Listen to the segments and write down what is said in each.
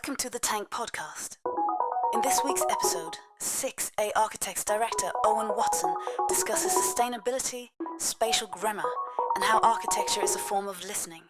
Welcome to the Tank Podcast. In this week's episode, 6A Architects Director Owen Watson discusses sustainability, spatial grammar, and how architecture is a form of listening.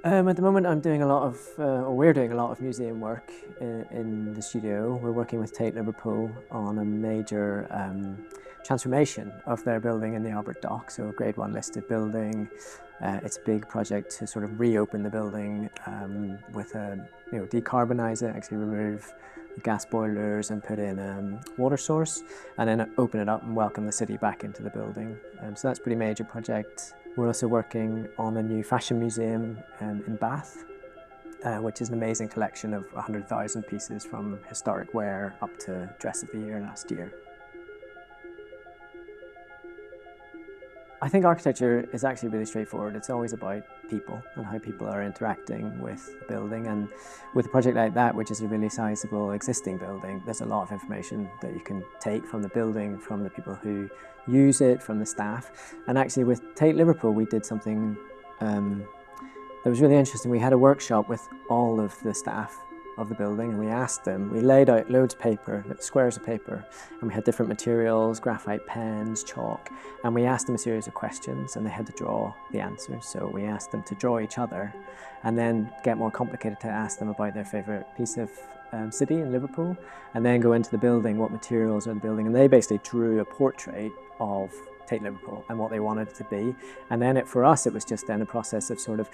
At the moment, I'm doing a lot of, or we're doing a lot of museum work in the studio. We're working with Tate Liverpool on a major transformation of their building in the Albert Dock, so a Grade 1 listed building. It's a big project to sort of reopen the building with a, decarbonise it, actually remove the gas boilers and put in a water source, and then open it up and welcome the city back into the building. So that's a pretty major project. We're also working on a new fashion museum in Bath, which is an amazing collection of 100,000 pieces from historic wear up to dress of the year last year. I think architecture is actually really straightforward. It's always about people and how people are interacting with the building. And with a project like that, which is a really sizable existing building, there's a lot of information that you can take from the building, from the people who use it, from the staff. And actually with Tate Liverpool, we did something that was really interesting. We had a workshop with all of the staff of the building, and we asked them, we laid out loads of paper, squares of paper, and we had different materials, graphite pens, chalk, and we asked them a series of questions and they had to draw the answers. So we asked them to draw each other and then get more complicated to ask them about their favourite piece of city in Liverpool, and then go into the building, what materials are the building, and they basically drew a portrait of Tate Liverpool and what they wanted it to be. And then for us, it was just then a process of sort of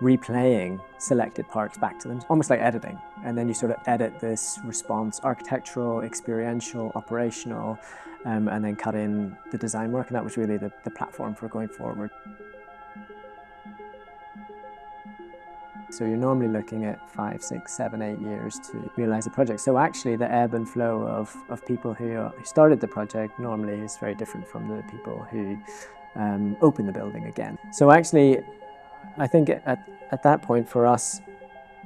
replaying selected parts back to them, almost like editing. And then you sort of edit this response, architectural, experiential, operational, and then cut in the design work. And that was really the platform for going forward. So you're normally looking at 5, 6, 7, 8 years to realise a project. So actually the ebb and flow of people who started the project normally is very different from the people who open the building again. So actually, I think at that point for us,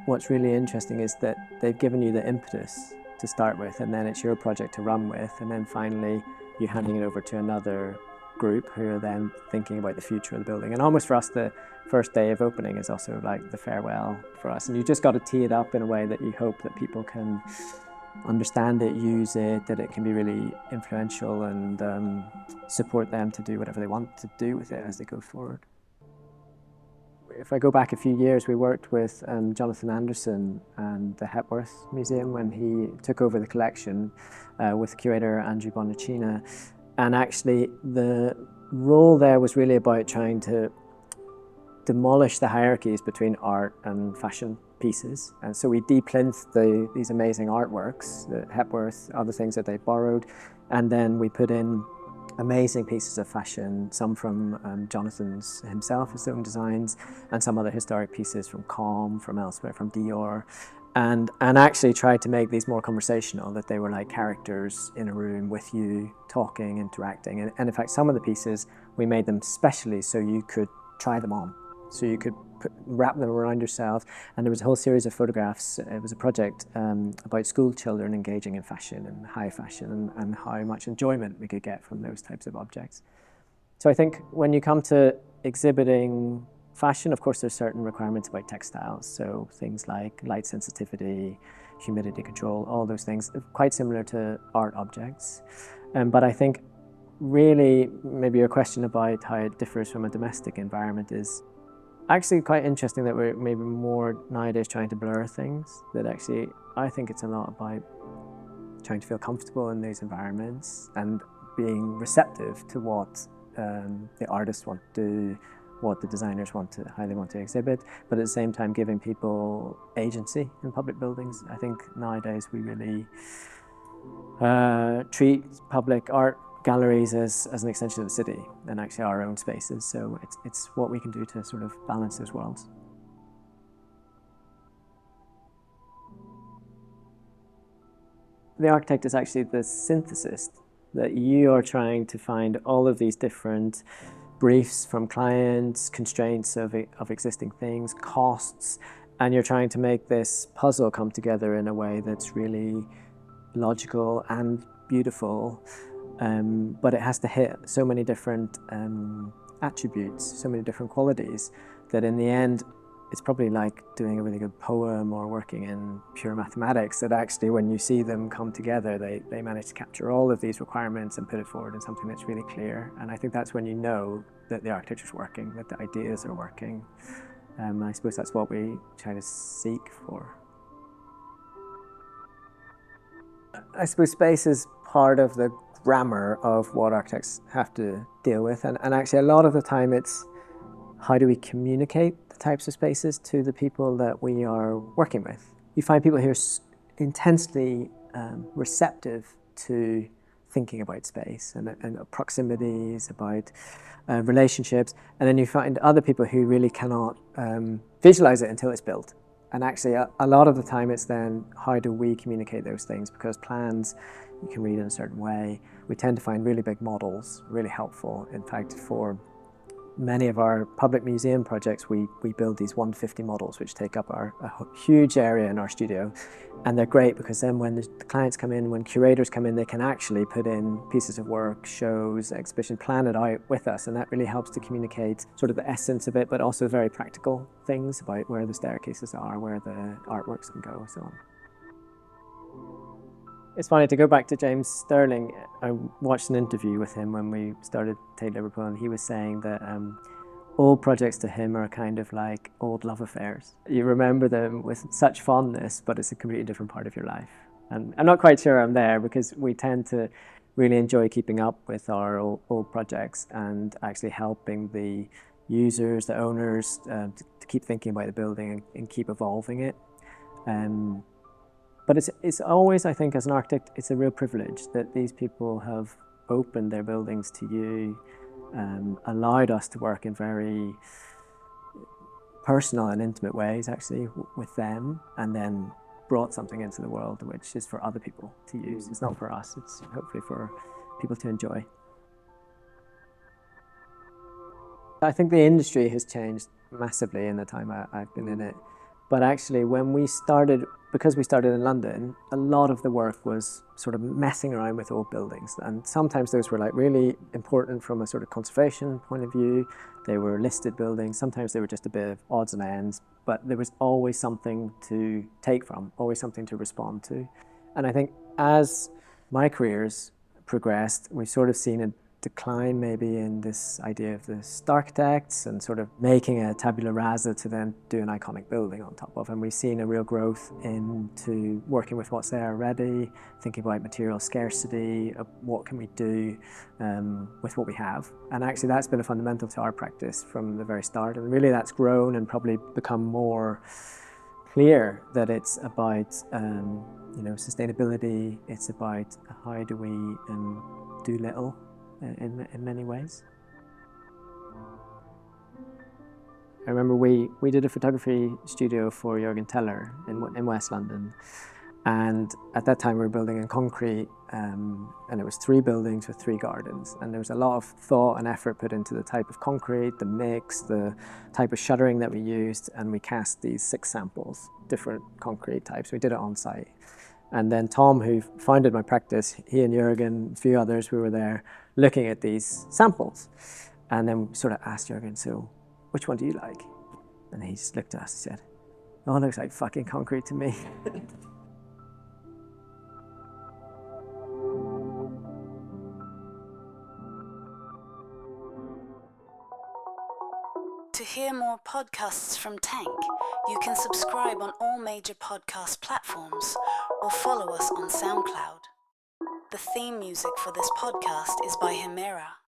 what's really interesting is that they've given you the impetus to start with, and then it's your project to run with, and then finally you're handing it over to another group who are then thinking about the future of the building. And almost for us, the first day of opening is also like the farewell for us. And you just got to tee it up in a way that you hope that people can understand it, use it, that it can be really influential, and support them to do whatever they want to do with it as they go forward. If I go back a few years, we worked with Jonathan Anderson and the Hepworth Museum when he took over the collection with curator Andrew Bonacina. And actually the role there was really about trying to demolish the hierarchies between art and fashion pieces. And so we de-plinth these amazing artworks, the Hepworth, other things that they borrowed, and then we put in amazing pieces of fashion, some from Jonathan's himself, his own designs, and some other historic pieces from Com, from elsewhere, from Dior. And actually tried to make these more conversational, that they were like characters in a room with you, talking, interacting. And in fact, some of the pieces, we made them specially so you could try them on. So you could wrap them around yourself. And there was a whole series of photographs. It was a project about school children engaging in fashion and high fashion, and how much enjoyment we could get from those types of objects. So I think when you come to exhibiting fashion, of course, there's certain requirements about textiles. So things like light sensitivity, humidity control, all those things, quite similar to art objects. But I think really maybe your question about how it differs from a domestic environment is actually quite interesting, that we're maybe more nowadays trying to blur things. That actually, I think it's a lot about trying to feel comfortable in these environments and being receptive to what the artists want to do, what the designers want to, how they want to exhibit, but at the same time giving people agency in public buildings. I think nowadays we really treat public art galleries as an extension of the city and actually our own spaces. So it's what we can do to sort of balance those worlds. The architect is actually the synthesist, that you are trying to find all of these different briefs from clients, constraints of existing things, costs, and you're trying to make this puzzle come together in a way that's really logical and beautiful, but it has to hit so many different attributes, so many different qualities, that in the end it's probably like doing a really good poem or working in pure mathematics, that actually when you see them come together, they manage to capture all of these requirements and put it forward in something that's really clear. And I think that's when you know that the architecture's working, that the ideas are working. I suppose that's what we try to seek for. I suppose space is part of the grammar of what architects have to deal with, and actually a lot of the time it's how do we communicate the types of spaces to the people that we are working with. You find people who are intensely receptive to thinking about space and proximities, about relationships, and then you find other people who really cannot visualize it until it's built. And actually a lot of the time it's then how do we communicate those things, because plans you can read in a certain way. We tend to find really big models really helpful. In fact, for many of our public museum projects, we build these 150 models which take up a huge area in our studio, and they're great because then when the clients come in, when curators come in, they can actually put in pieces of work, shows, exhibition, plan it out with us, and that really helps to communicate sort of the essence of it, but also very practical things about where the staircases are, where the artworks can go, so on. It's funny, to go back to James Sterling, I watched an interview with him when we started Tate Liverpool, and he was saying that all projects to him are kind of like old love affairs. You remember them with such fondness, but it's a completely different part of your life. And I'm not quite sure I'm there, because we tend to really enjoy keeping up with our old projects and actually helping the users, the owners, to keep thinking about the building and keep evolving it. But it's always, I think, as an architect, it's a real privilege that these people have opened their buildings to you, allowed us to work in very personal and intimate ways, actually, with them, and then brought something into the world which is for other people to use. It's not for us, it's hopefully for people to enjoy. I think the industry has changed massively in the time I've been in it. But actually, when we started, because we started in London, a lot of the work was sort of messing around with old buildings. And sometimes those were like really important from a sort of conservation point of view. They were listed buildings. Sometimes they were just a bit of odds and ends, but there was always something to take from, always something to respond to. And I think as my career's progressed, we've sort of seen a decline maybe in this idea of the architects and sort of making a tabula rasa to then do an iconic building on top of. And we've seen a real growth into working with what's there already, thinking about material scarcity, what can we do with what we have. And actually that's been a fundamental to our practice from the very start. And really that's grown and probably become more clear that it's about sustainability, it's about how do we do little in many ways. I remember we did a photography studio for Jürgen Teller in West London, and at that time we were building in concrete, and it was 3 buildings with 3 gardens, and there was a lot of thought and effort put into the type of concrete, the mix, the type of shuttering that we used, and we cast these 6 samples, different concrete types. We did it on site. And then Tom, who founded my practice, he and Jürgen, a few others, we were there looking at these samples. And then we sort of asked Jürgen, so which one do you like? And he just looked at us and said, oh, it looks like fucking concrete to me. To hear more podcasts from Tank, you can subscribe on all major podcast platforms or follow us on SoundCloud. The theme music for this podcast is by Himera.